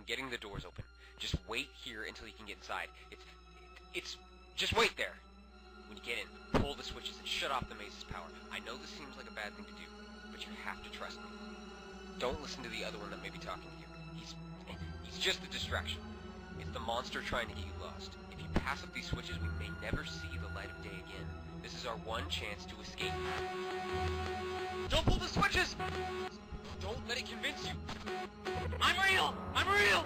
I'm getting the doors open. Just wait here until you can get inside. Just wait there. When you get in, pull the switches and shut off the maze's power. I know this seems like a bad thing to do, but you have to trust me. Don't listen to the other one that may be talking to you. He's just a distraction. It's the monster trying to get you lost. If you pass up these switches, we may never see the light of day again. This is our one chance to escape. Don't pull the switches! Don't let it convince you. I'm real! I'm real!